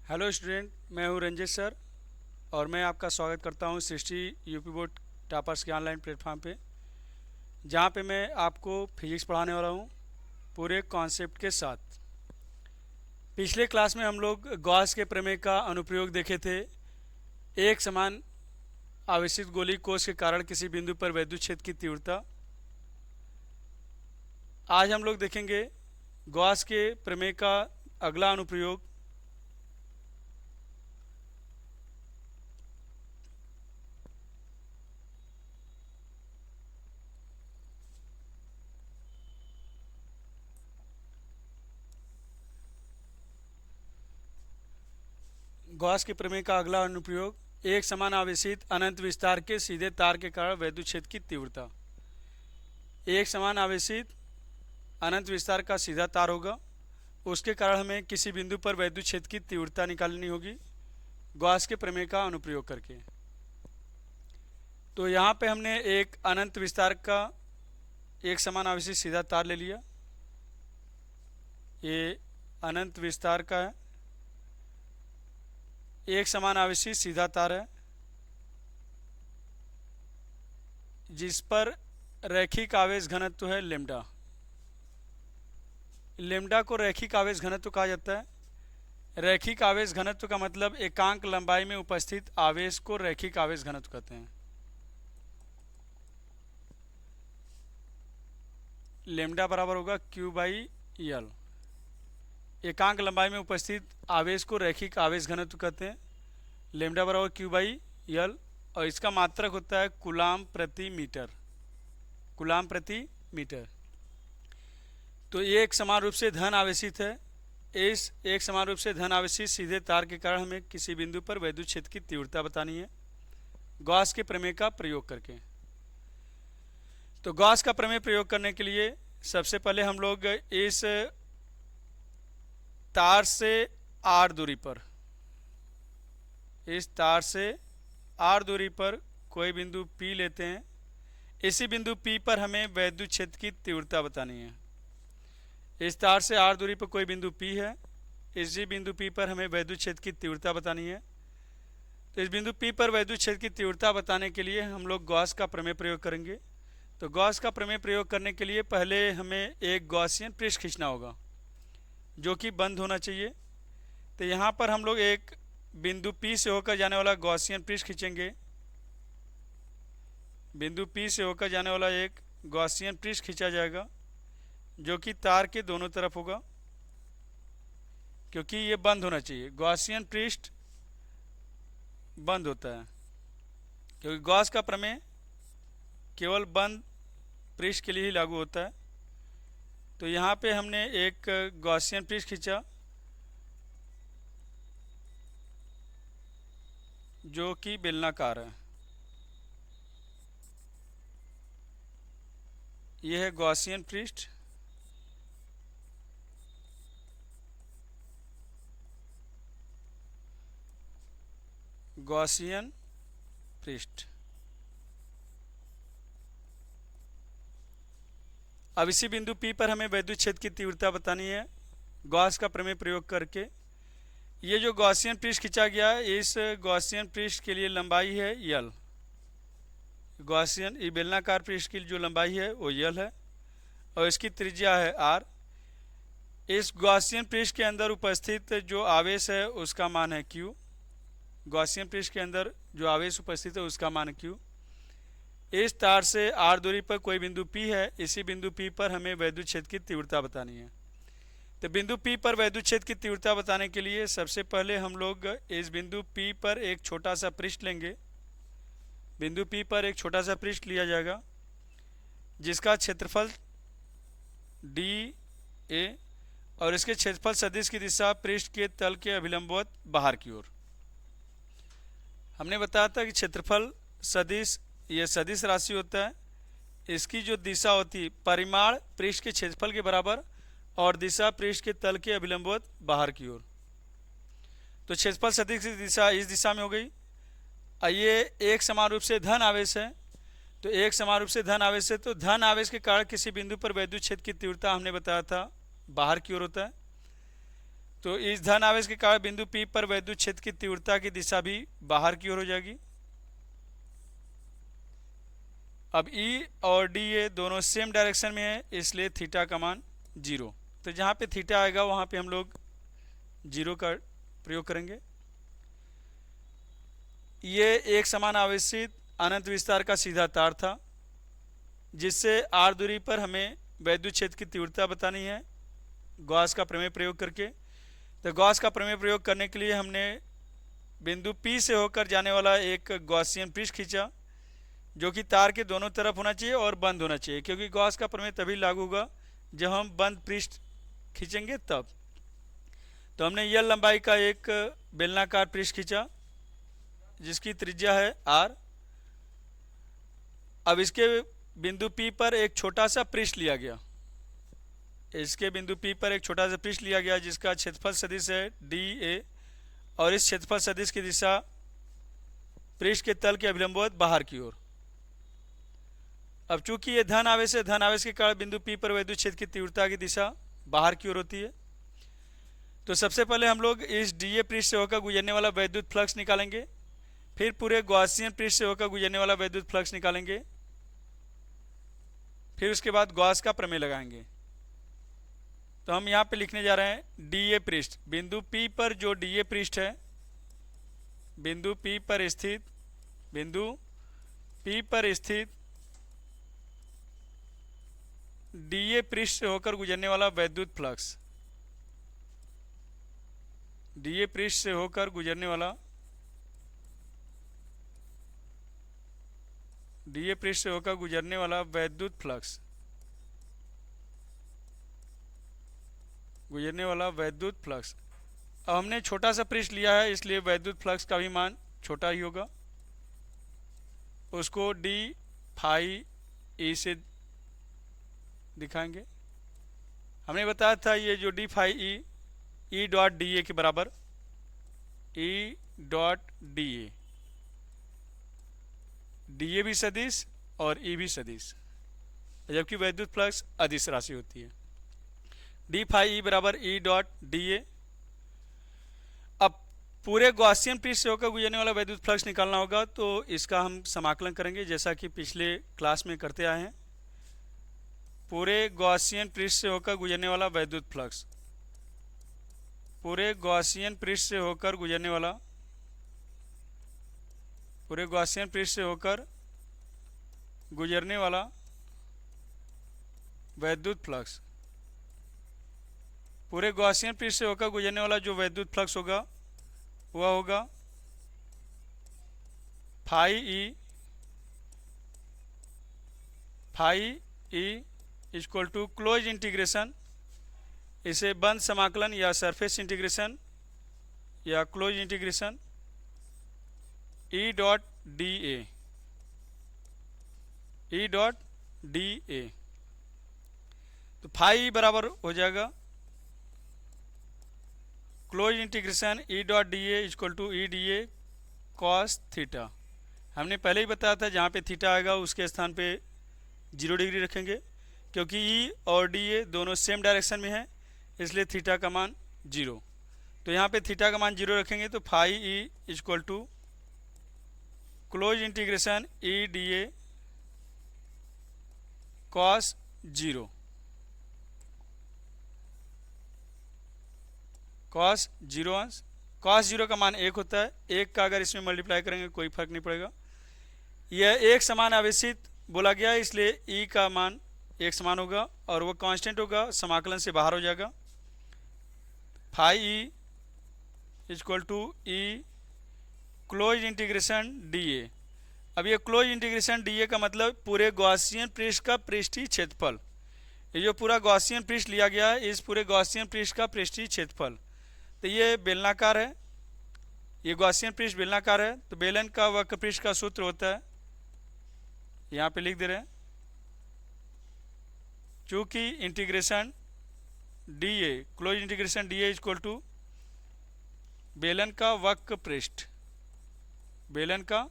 Hello student, मैं हूं Ranjit sir और मैं आपका स्वागत करता हूं सृष्टि यूपी बोर्ड टॉपर्स के ऑनलाइन प्लेटफॉर्म पे, जहां पे मैं आपको फिजिक्स पढ़ाने वाला हूं पूरे कॉन्सेप्ट के साथ। पिछले क्लास में हम लोग गॉस के प्रमेय का अनुप्रयोग देखे थे। एक समान आवेशित गोलीय कोश के कारण किसी बिंदु पर वैद्युत क्षेत्र की तीव्रता। आज हम लोग देखेंगे गॉस के प्रमेय का अगला अनुप्रयोग। गॉस के प्रमेय का अगला अनुप्रयोग एक समान आवेशित अनंत विस्तार के सीधे तार के कारण वैद्युत क्षेत्र की तीव्रता। एक समान आवेशित अनंत विस्तार का सीधा तार होगा, उसके कारण हमें किसी बिंदु पर वैद्युत क्षेत्र की तीव्रता निकालनी होगी गॉस के प्रमेय का अनुप्रयोग करके। तो यहाँ पे हमने एक अनंत विस्तार का एक समान आवेशित सीधा तार ले लिया। ये अनंत विस्तार का है, एक समान आवेशित सीधा तार है जिस पर रैखिक आवेश घनत्व है लेम्डा। लेम्डा को रैखिक आवेश घनत्व कहा जाता है। रैखिक आवेश घनत्व का मतलब एकांक लंबाई में उपस्थित आवेश को रैखिक आवेश घनत्व कहते हैं। लेम्डा बराबर होगा Q बाई एल। एकांक लंबाई में उपस्थित आवेश को रैखिक आवेश घनत्व कहते हैं। लेम्डा बराबर Q बाई एल और इसका मात्रक होता है कूलाम प्रति मीटर। कूलाम प्रति मीटर। तो ये एक समान रूप से धन आवेशित है। इस एक समान रूप से धन आवेशित सीधे तार के कारण हमें किसी बिंदु पर वैद्युत क्षेत्र की तीव्रता बतानी है गॉस के प्रमेय का प्रयोग करके। तो गॉस का प्रमेय प्रयोग करने के लिए सबसे पहले हम लोग इस तार से r दूरी पर, इस तार से r दूरी पर कोई बिंदु P लेते हैं। इसी बिंदु P पर हमें वैद्युत क्षेत्र की तीव्रता बतानी है। इस तार से r दूरी पर कोई बिंदु P है, इसी बिंदु P पर हमें वैद्युत क्षेत्र की तीव्रता बतानी है। तो इस बिंदु P पर वैद्युत क्षेत्र की तीव्रता बताने के लिए हम लोग गॉस का प्रमेय प्रयोग करेंगे। तो गॉस का प्रमेय प्रयोग करने के लिए पहले हमें एक गॉसियन पृष्ठ खींचना होगा जो कि बंद होना चाहिए। तो यहाँ पर हम लोग एक बिंदु P से होकर जाने वाला गॉसियन पृष्ठ खींचेंगे। बिंदु P से होकर जाने वाला एक गॉसियन पृष्ठ खींचा जाएगा जो कि तार के दोनों तरफ होगा, क्योंकि ये बंद होना चाहिए। गॉसियन पृष्ठ बंद होता है क्योंकि गॉस का प्रमेय केवल बंद पृष्ठ के लिए ही लागू होता है। तो यहाँ पे हमने एक गॉसियन पृष्ठ खींचा जो कि बेलनाकार है। यह है गॉसियन पृष्ठ। गॉसियन पृष्ठ। अब इसी बिंदु P पर हमें वैद्युत क्षेत्र की तीव्रता बतानी है गॉस का प्रमेय प्रयोग करके। ये जो गॉसियन पृष्ठ खींचा गया है, इस गॉसियन पृष्ठ के लिए लंबाई है L। गॉसियन बेलनाकार पृष्ठ की जो लंबाई है वो L है और इसकी त्रिज्या है R। इस गॉसियन पृष्ठ के अंदर उपस्थित जो आवेश है उसका मान है Q। गॉसियन पृष्ठ के अंदर जो आवेश उपस्थित है उसका मान Q। इस तार से r दूरी पर कोई बिंदु P है, इसी बिंदु P पर हमें वैद्युत क्षेत्र की तीव्रता बतानी है। तो बिंदु P पर वैद्युत क्षेत्र की तीव्रता बताने के लिए सबसे पहले हम लोग इस बिंदु P पर एक छोटा सा पृष्ठ लेंगे। बिंदु P पर एक छोटा सा पृष्ठ लिया जाएगा जिसका क्षेत्रफल dA और इसके क्षेत्रफल सदिश की दिशा पृष्ठ के तल के अभिलंबवत बाहर की ओर। हमने बताया था कि क्षेत्रफल सदिश ये सदिश राशि होता है। इसकी जो दिशा होती है परिमाण पृष्ठ के क्षेत्रफल के बराबर और दिशा पृष्ठ के तल के अभिलंबवत बाहर की ओर। तो क्षेत्रफल सदिश की दिशा इस दिशा में हो गई। ये एक समान रूप से धन आवेश है, तो एक समान रूप से धन आवेश है, तो धन आवेश के कारण किसी बिंदु पर वैद्युत क्षेत्र की तीव्रता हमने बताया था बाहर की ओर होता है। तो इस धन आवेश के कारण बिंदु P पर वैद्युत क्षेत्र की तीव्रता की दिशा भी बाहर की ओर हो जाएगी। अब E और D ये दोनों सेम डायरेक्शन में है, इसलिए थीटा का मान 0। तो जहाँ पे थीटा आएगा वहाँ पे हम लोग 0 का प्रयोग करेंगे। ये एक समान आवेशित अनंत विस्तार का सीधा तार था, जिससे r दूरी पर हमें वैद्युत क्षेत्र की तीव्रता बतानी है गॉस का प्रमेय प्रयोग करके। तो गॉस का प्रमेय प्रयोग करने के लिए हमने बिंदु P से होकर जाने वाला एक गॉसियन पृष्ठ खींचा, जो कि तार के दोनों तरफ होना चाहिए और बंद होना चाहिए, क्योंकि गॉस का प्रमेय तभी लागू होगा जब हम बंद पृष्ठ खींचेंगे तब। तो हमने यह लंबाई का एक बेलनाकार पृष्ठ खींचा जिसकी त्रिज्या है r। अब इसके बिंदु P पर एक छोटा सा पृष्ठ लिया गया, इसके बिंदु P पर एक छोटा सा पृष्ठ लिया गया जिसका क्षेत्रफल सदिश है dA, और इस क्षेत्रफल सदिश की दिशा पृष्ठ के तल के अभिलंबवत बाहर की ओर। अब चूंकि ये धन आवेश है, धन आवेश के कारण बिंदु P पर वैद्युत क्षेत्र की तीव्रता की दिशा बाहर की ओर होती है। तो सबसे पहले हम लोग इस dA पृष्ठ से होकर गुजरने वाला वैद्युत फ्लक्स निकालेंगे, फिर पूरे गॉसियन पृष्ठ से होकर गुजरने वाला वैद्युत फ्लक्स निकालेंगे, फिर उसके बाद गॉस का प्रमेय लगाएंगे। तो हम यहाँ पे लिखने जा रहे हैं dA पृष्ठ, बिंदु P पर जो dA पृष्ठ है, बिंदु P पर स्थित dA पृष्ठ से होकर गुजरने वाला वैद्युत फ्लक्स, dA पृष्ठ से होकर गुजरने वाला वैद्युत फ्लक्स, अब हमने छोटा सा पृष्ठ लिया है, इसलिए वैद्युत फ्लक्स का भी मान छोटा ही होगा। उसको d फाई e से दिखाएंगे। हमने बताया था ये जो d phi e dot dA के बराबर, dA भी सदिश और E भी सदिश, जबकि वैद्युत फ्लक्स अदिश राशि होती है। d फाई e बराबर E डॉट dA। अब पूरे गॉसियन पृष्ठ से होकर गुजरने वाला वैद्युत फ्लक्स निकालना होगा, तो इसका हम समाकलन करेंगे जैसा कि पिछले क्लास में करते आए हैं। पूरे गॉसियन पृष्ठ से होकर गुजरने वाला वैद्युत फ्लक्स, पूरे गॉसियन पृष्ठ से होकर गुजरने वाला वैद्युत फ्लक्स, पूरे गॉसियन पृष्ठ से होकर गुजरने वाला जो वैद्युत फ्लक्स होगा वह होगा phi E equal to close integration, इसे बंद समाकलन या सरफेस इंटीग्रेशन या close integration E dot dA। तो फाई बराबर हो जाएगा close integration E dot dA equal to E dA cos theta. हमने पहले ही बताया था जहाँ पे थीटा आएगा उसके स्थान पे 0 डिग्री रखेंगे, क्योंकि E और dA दोनों सेम डायरेक्शन में है, इसलिए थीटा का मान 0। तो यहाँ पे थीटा का मान 0 रखेंगे तो phi E equal to close integration E dA cos 0, cos 0 अंश। कॉस 0 का मान 1 होता है, 1 का अगर इसमें मल्टीप्लाई करेंगे कोई फर्क नहीं पड़ेगा। यह एक समान आवेशित बोला गया है, इसलिए E का मान एक समान होगा और वो कांस्टेंट होगा, समाकलन से बाहर हो जाएगा। Phi E equal to E close integration dA। अब ये क्लोज इंटीग्रेशन dA का मतलब पूरे गॉसियन पृष्ठ का पृष्ठीय क्षेत्रफल, ये जो पूरा गॉसियन पृष्ठ लिया गया है इस पूरे गॉसियन पृष्ठ का पृष्ठीय क्षेत्रफल। तो ये बेलनाकार है, ये गॉसियन पृष्ठ बेलनाकार है, तो बेलन का वक्र पृष्ठ का सूत्र होता है, यहाँ पे लिख दे रहे हैं, चूंकि integration dA close integration dA equal to बेलन का वक्र पृष्ठ, बेलन का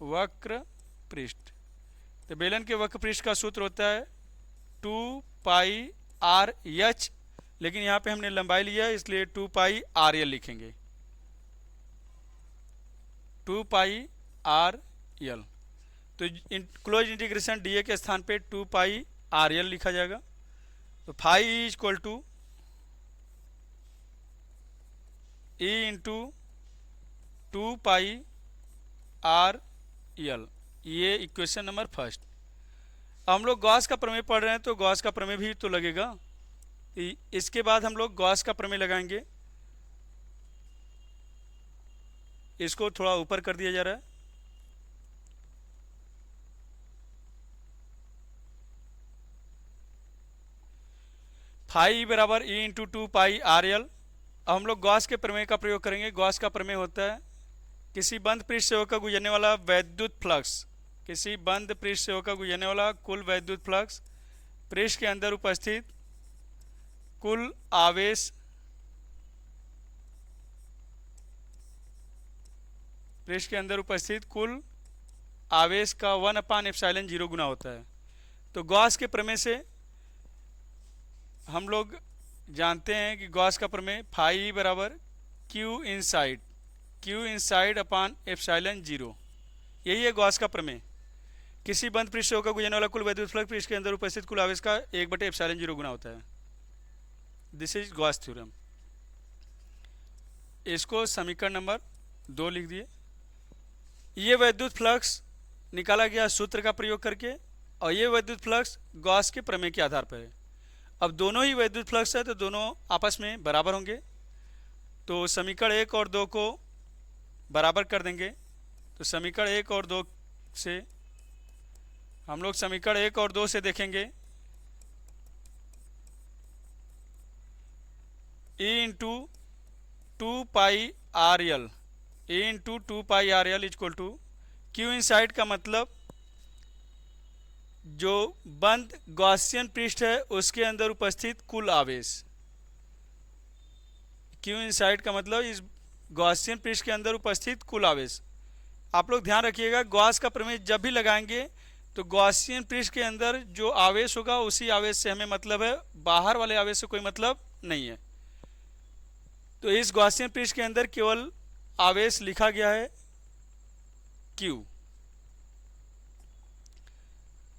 वक्र पृष्ठ। तो बेलन के वक्र पृष्ठ का सूत्र होता है 2 पाई r h लेकिन यहाँ पे हमने लंबाई लिया है इसलिए 2 पाई आर यल लिखेंगे, 2 पाई आर यल। तो क्लोज इंटीग्रेशन डी ए के स्थान पे 2 पाई आर यल लिखा जाएगा। तो phi is equal to E into 2 pi R L, ये इक्वेशन नंबर फर्स्ट। हम लोग गॉस का प्रमेय पढ़ रहे हैं तो गॉस का प्रमेय भी तो लगेगा। इसके बाद हम लोग गॉस का प्रमेय लगाएंगे। इसको थोड़ा ऊपर कर दिया जा रहा है। फाई बराबर ई इंटू 2 पाई आर यल। अब हम लोग गॉस के प्रमेय का प्रयोग करेंगे। गॉस का प्रमेय होता है किसी बंद पृष्ठ से होकर गुजरने वाला वैद्युत फ्लक्स, किसी बंद पृष्ठ से होकर गुजरने वाला कुल वैद्युत फ्लक्स पृष्ठ के अंदर उपस्थित कुल आवेश, पृष्ठ के अंदर उपस्थित कुल आवेश का 1/ε0 गुना होता है। तो गॉस के प्रमेय से हम लोग जानते हैं कि गॉस का प्रमेय फाई बराबर क्यू इनसाइड अपान ε0, यही है गॉस का प्रमेय। किसी बंद पृष्ठ से होकर गुजरने वाला कुल वैद्युत फ्लक्स पृष्ठ के अंदर उपस्थित कुल आवेश का 1/ε0 गुना होता है। This is Gauss theorem. इसको समीकरण नंबर 2 लिख दिए। ये वैद्युत फ्लक्स निकाला गया सूत्र का प्रयोग करके, और ये वैद्युत फ्लक्स गॉस के प्रमेय के आधार पर है। अब दोनों ही वैद्युत फ्लक्स है तो दोनों आपस में बराबर होंगे, तो समीकरण 1 और 2 को बराबर कर देंगे। तो समीकरण 1 और 2 से हम लोग समीकरण 1 और 2 से देखेंगे E into 2 pi R L, E into 2 pi R L equal to Q inside का मतलब जो बंद गॉसियन पृष्ठ है उसके अंदर उपस्थित कुल आवेश। क्यू इनसाइड का मतलब इस गॉसियन पृष्ठ के अंदर उपस्थित कुल आवेश। आप लोग ध्यान रखिएगा, गॉस का प्रमेय जब भी लगाएंगे तो गॉसियन पृष्ठ के अंदर जो आवेश होगा उसी आवेश से हमें मतलब है, बाहर वाले आवेश से कोई मतलब नहीं है। तो इस गॉसियन पृष्ठ के अंदर केवल आवेश लिखा गया है Q।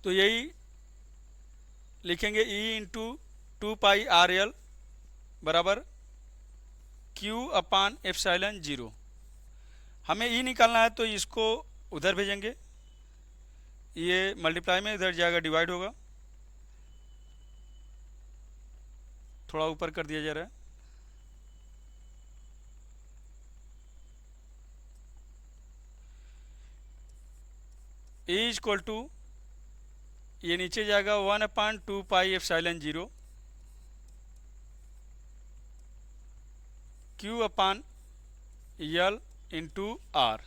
तो यही लिखेंगे E इंटू 2 पाई आर यल बराबर Q/ε0। हमें E निकालना है तो इसको उधर भेजेंगे, ये मल्टीप्लाई में इधर जाएगा, डिवाइड होगा। थोड़ा ऊपर कर दिया जा रहा है। E इक्वल टू ये नीचे जाएगा 1/2 पाई ε0 Q/L इंटू आर।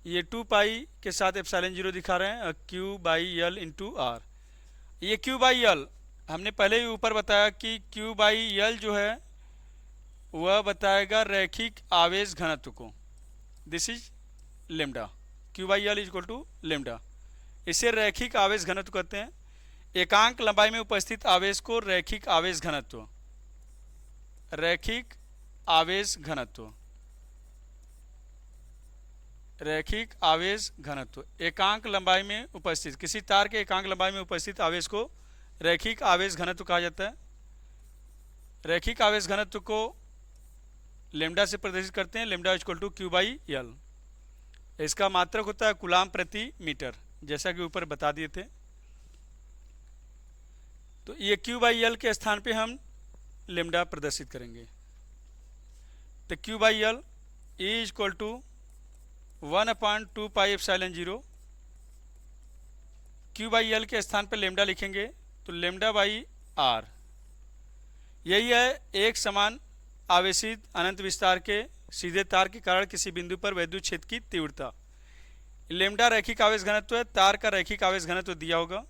ये 2 पाई के साथ ε0 दिखा रहे हैं, Q/L इंटू आर। ये Q/L हमने पहले ही ऊपर बताया कि Q/L जो है वह बताएगा रैखिक आवेश घनत्व को। This is lambda, Q/L is equal to lambda. इसे रैखिक आवेश घनत्व कहते हैं। एकांक लंबाई में उपस्थित आवेश को रैखिक आवेश घनत्व, रैखिक आवेश घनत्व, रैखिक आवेश घनत्व। एकांक लंबाई में उपस्थित, किसी तार के एकांक लंबाई में उपस्थित आवेश को रैखिक आवेश घनत्व कहा जाता है। रैखिक आवेश घनत्व को लेमडा से प्रदर्शित करते हैं, लेमडा इक्वल टू Q/L। इसका मात्रक होता है कूलाम प्रति मीटर, जैसा कि ऊपर बता दिए थे। तो ये Q/L के स्थान पे हम लेमडा प्रदर्शित करेंगे। तो Q/L is equal to 1/2 pi ε0। Q/L के स्थान पे लेमडा लिखेंगे तो लेमडा बाई आर। यही है एक समान आवेशित अनंत विस्तार के सीधे तार के कारण किसी बिंदु पर वैद्युत क्षेत्र की तीव्रता। लेमडा रैखिक आवेश घनत्व है, तार का रैखिक आवेश घनत्व दिया होगा।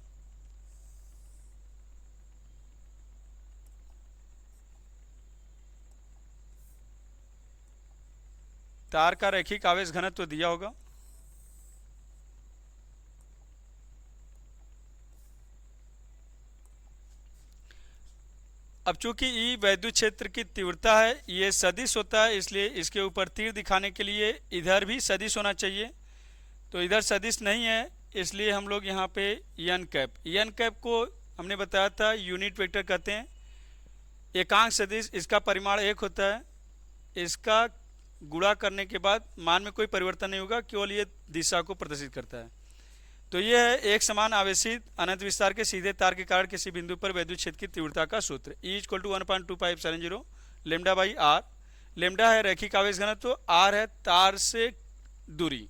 तार का रैखिक आवेश घनत्व दिया होगा। अब चूंकि ई वैद्युत क्षेत्र की तीव्रता है, ये सदिश होता है, इसलिए इसके ऊपर तीर दिखाने के लिए इधर भी सदिश होना चाहिए। तो इधर सदिश नहीं है, इसलिए हम लोग यहाँ पे एन कैप को हमने बताया था यूनिट वेक्टर कहते हैं। एकांक सदिश, इसका परिमाण 1 होता है, इसका गुणा करने के बाद मान में कोई परिवर्तन नहीं होगा, केवल ये दिशा को प्रदर्शित करता है। तो ये है एक समान आवेशित अनंत विस्तार के सीधे तार के कारण किसी बिंदु पर वैद्युत क्षेत्र की तीव्रता का सूत्र E = 1.2570 lambda by R. Lambda है रैखिक आवेश घनत्व, तो आर है तार से दूरी।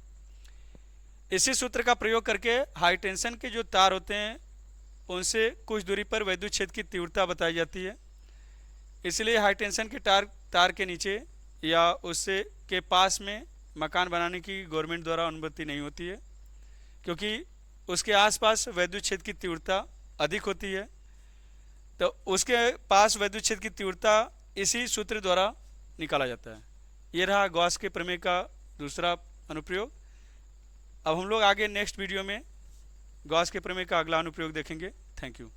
इसी सूत्र का प्रयोग करके हाई टेंशन के जो तार होते हैं उनसे कुछ दूरी पर वैद्युत क्षेत्र की तीव्रता बताई जाती है। इसलिए हाई टेंशन के तार के नीचे या उससे के पास में मकान बनाने की गवर्नमेंट द्वारा अनुमति नहीं होती है, क्योंकि उसके आसपास वैद्युत क्षेत्र की तीव्रता अधिक होती है। तो उसके पास वैद्युत क्षेत्र की तीव्रता इसी सूत्र द्वारा निकाला जाता है। ये रहा गॉस के प्रमेय का दूसरा अनुप्रयोग। अब हम लोग आगे नेक्स्ट वीडियो में गॉस के प्रमेय का अगला अनुप्रयोग देखेंगे। Thank you.